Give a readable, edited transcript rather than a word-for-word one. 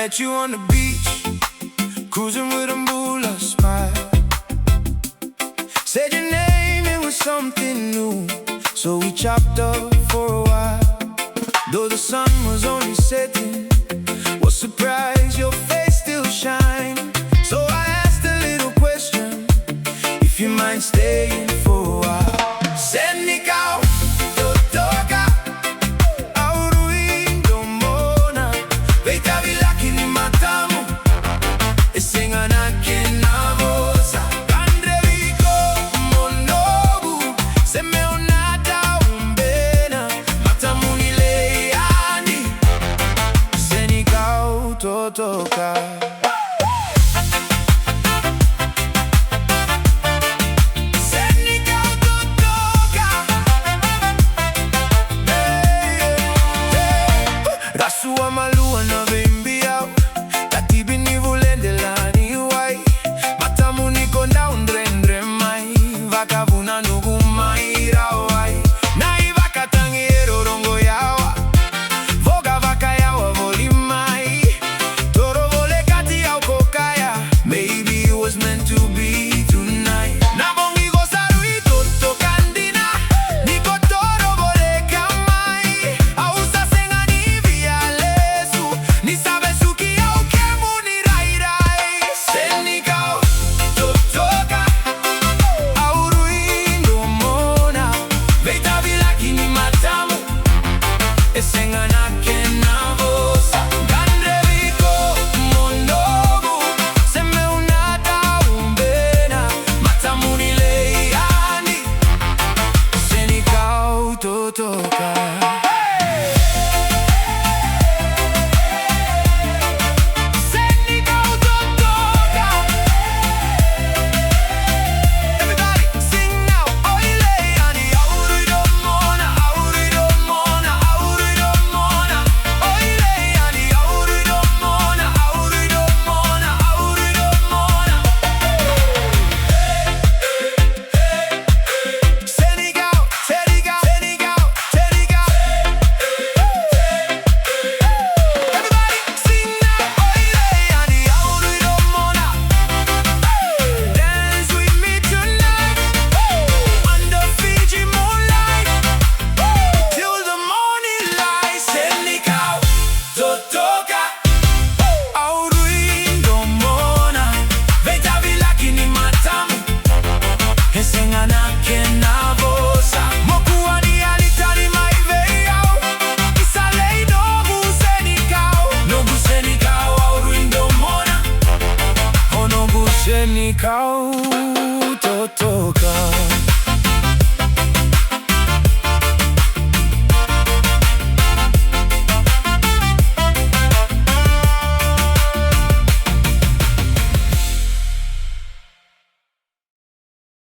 met you on the beach, cruising with a moolah smile. Said your name, it was something new, so we chopped up for a while. Though the sun was only setting, was surprised your face still shine. So I asked a little question, if you mind staying for a while.